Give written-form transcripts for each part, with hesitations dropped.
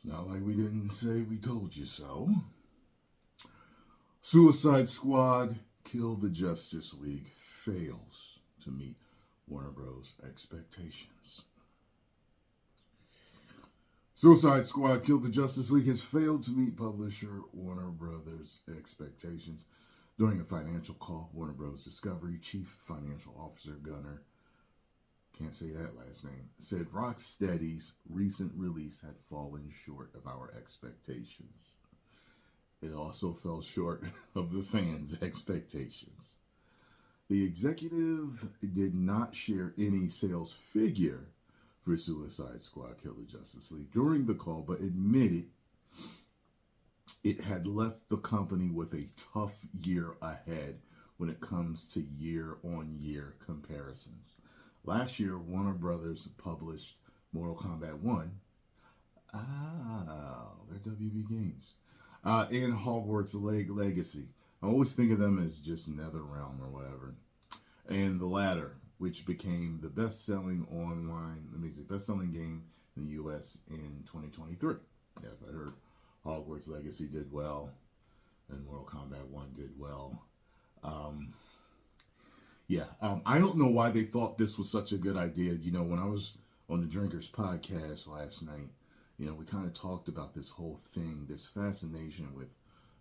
It's not like we didn't say we told you so. Suicide Squad Kill the Justice League fails to meet Warner Bros. Expectations. Suicide Squad Kill the Justice League has failed to meet publisher Warner Bros. Expectations. During a financial call, Warner Bros. Discovery Chief Financial Officer Gunnar, can't say that last name, said Rocksteady's recent release had fallen short of our expectations. It also fell short of the fans' expectations. The executive did not share any sales figure for Suicide Squad Kill the Justice League during the call, but admitted it had left the company with a tough year ahead when it comes to year-on-year comparisons. Last year, Warner Brothers published Mortal Kombat 1. They're WB Games. And Hogwarts Legacy. I always think of them as just NetherRealm or whatever. And the latter, which became the best-selling best-selling game in the U.S. in 2023. Yes, I heard Hogwarts Legacy did well, and Mortal Kombat 1 did well. I don't know why they thought this was such a good idea. You know, when I was on the Drinkers podcast last night, you know, we kind of talked about this whole thing, this fascination with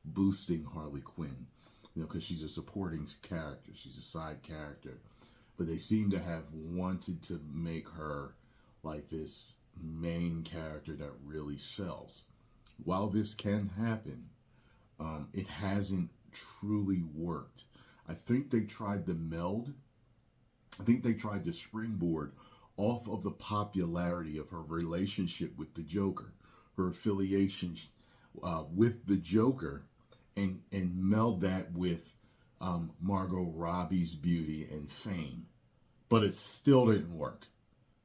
boosting Harley Quinn, you know, because she's a supporting character. She's a side character. But they seem to have wanted to make her like this main character that really sells. While this can happen, it hasn't truly worked. I think they tried to meld. I think they tried to springboard off of the popularity of her relationship with the Joker, her affiliation with the Joker, and meld that with Margot Robbie's beauty and fame. But it still didn't work.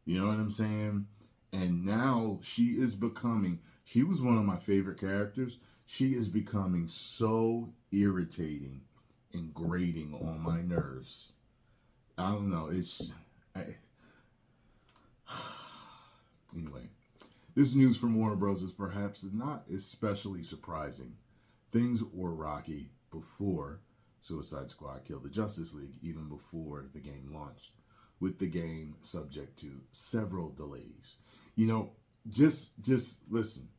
You know what I'm saying? And now she was one of my favorite characters. She is becoming so irritating and grating on my nerves. I don't know. Anyway, this news from Warner Bros. Is perhaps not especially surprising. Things were rocky before Suicide Squad Kill the Justice League, even before the game launched, with the game subject to several delays. You know, just listen.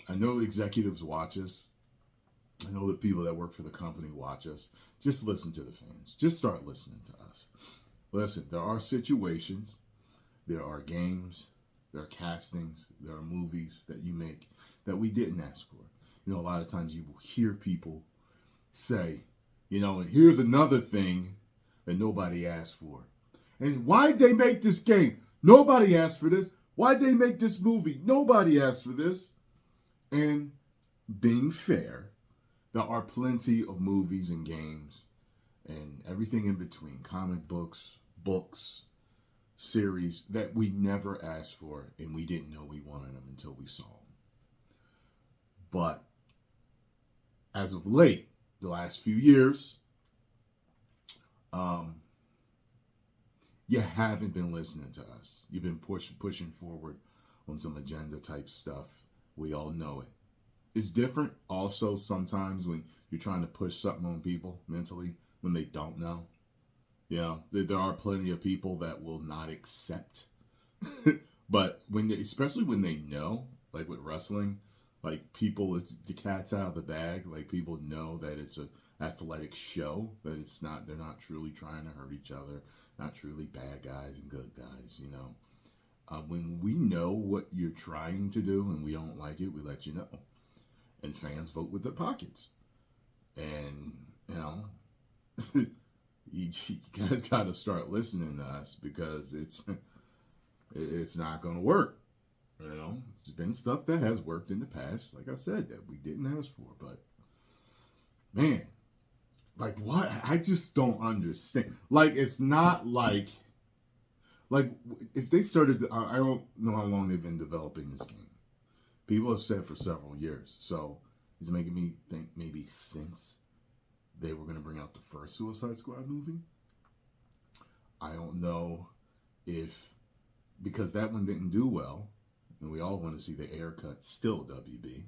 I know executives watch us. I know that people that work for the company watch us. Just listen to the fans. Just start listening to us. Listen, there are situations, there are games, there are castings, there are movies that you make that we didn't ask for. You know, a lot of times you will hear people say, you know, and here's another thing that nobody asked for. And why'd they make this game? Nobody asked for this. Why'd they make this movie? Nobody asked for this. And being fair, there are plenty of movies and games and everything in between, comic books, series that we never asked for and we didn't know we wanted them until we saw them. But as of late, the last few years, you haven't been listening to us. You've been pushing forward on some agenda type stuff. We all know it. It's different also sometimes when you're trying to push something on people mentally when they don't know. You know, there are plenty of people that will not accept. But especially when they know, like with wrestling, like people, it's the cat's out of the bag. Like people know that it's an athletic show, that they're not truly trying to hurt each other, not truly bad guys and good guys, you know. When we know what you're trying to do and we don't like it, we let you know. And fans vote with their pockets. And, you know, you guys got to start listening to us because it's not going to work. You know, there's been stuff that has worked in the past, like I said, that we didn't ask for. But, man, like what? I just don't understand. Like, it's not like if they started, I don't know how long they've been developing this game. People have said for several years. So it's making me think maybe since they were going to bring out the first Suicide Squad movie. I don't know if, because that one didn't do well, and we all want to see the haircut still, WB.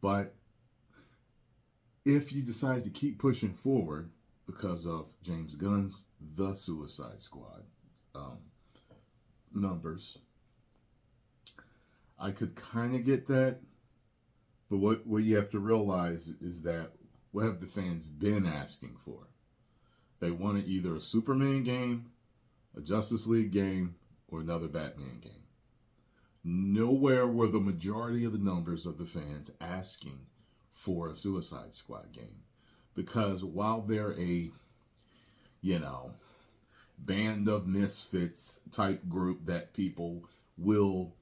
But if you decide to keep pushing forward because of James Gunn's The Suicide Squad numbers, I could kind of get that. But what you have to realize is that what have the fans been asking for? They wanted either a Superman game, a Justice League game, or another Batman game. Nowhere were the majority of the numbers of the fans asking for a Suicide Squad game. Because while they're a, band of misfits type group that people will,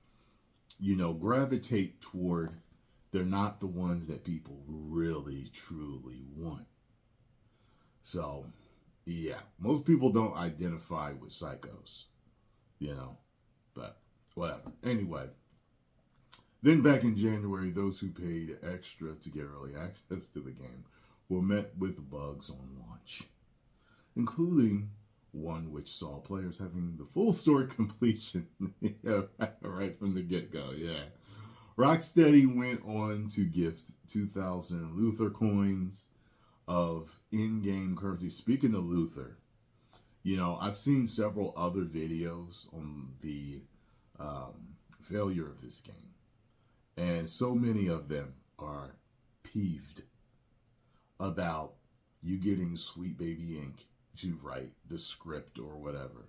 gravitate toward, they're not the ones that people really, truly want. So, yeah, most people don't identify with psychos, but whatever. Anyway, then back in January, those who paid extra to get early access to the game were met with bugs on launch, including one which saw players having the full story completion right from the get-go, yeah. Rocksteady went on to gift 2,000 Luther coins of in-game currency. Speaking of Luther, I've seen several other videos on the failure of this game. And so many of them are peeved about you getting Sweet Baby Ink to write the script or whatever.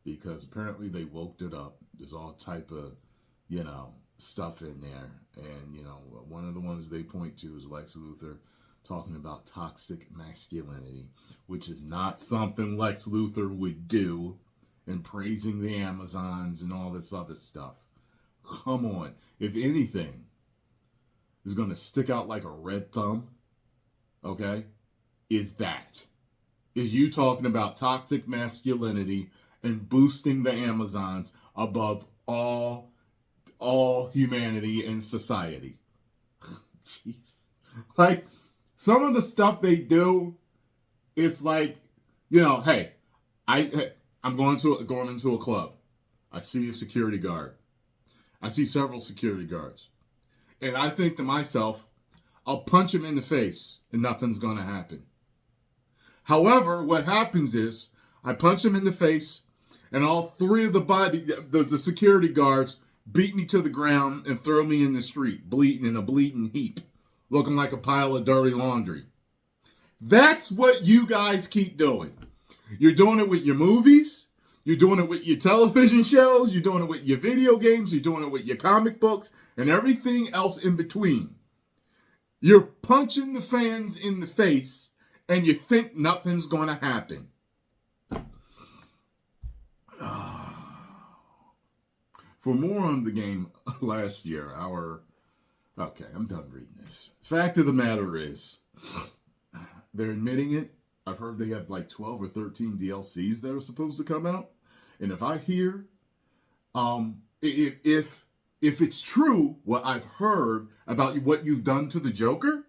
Because apparently they woke it up. There's all type of, stuff in there. And, one of the ones they point to is Lex Luthor talking about toxic masculinity, which is not something Lex Luthor would do, and praising the Amazons and all this other stuff. Come on. If anything is going to stick out like a red thumb, okay, is you talking about toxic masculinity and boosting the Amazons above all humanity and society. Jeez. Like, some of the stuff they do, it's like, hey, I'm going into a club. I see a security guard. I see several security guards. And I think to myself, I'll punch him in the face and nothing's going to happen. However, what happens is I punch him in the face and all three of the security guards beat me to the ground and throw me in the street, bleeding in a bleeding heap, looking like a pile of dirty laundry. That's what you guys keep doing. You're doing it with your movies. You're doing it with your television shows. You're doing it with your video games. You're doing it with your comic books and everything else in between. You're punching the fans in the face and you think nothing's going to happen. For more on the game last year, okay, I'm done reading this. Fact of the matter is, they're admitting it. I've heard they have like 12 or 13 DLCs that are supposed to come out. And if I hear, if it's true what I've heard about what you've done to the Joker,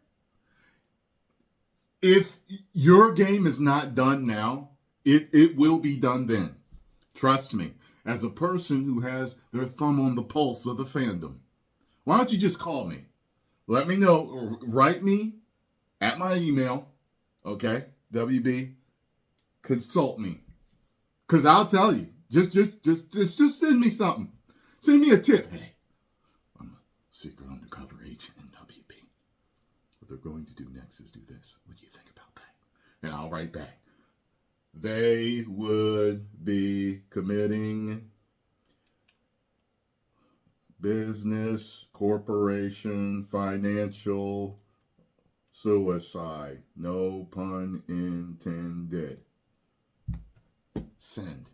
if your game is not done now, it will be done then. Trust me. As a person who has their thumb on the pulse of the fandom, why don't you just call me? Let me know, or write me at my email, okay? WB, consult me. Because I'll tell you, just send me something. Send me a tip. Hey, I'm a secret undercover agent in WB. What they're going to do next is do this. What do you think about that? And I'll write back. They would be committing business, corporation, financial suicide. No pun intended. Send.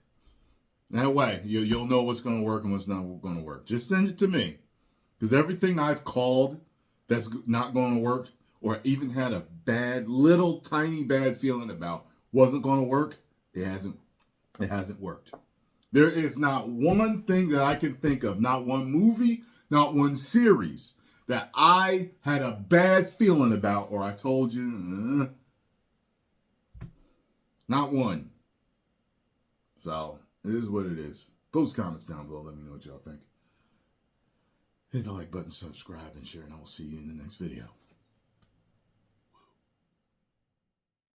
That way, you'll know what's going to work and what's not going to work. Just send it to me. Because everything I've called that's not going to work, or even had a little tiny bad feeling about, wasn't going to work, it hasn't worked. There is not one thing that I can think of, not one movie, not one series, that I had a bad feeling about, or I told you, not one. So, it is what it is. Post comments down below, let me know what y'all think. Hit the like button, subscribe, and share, and I will see you in the next video.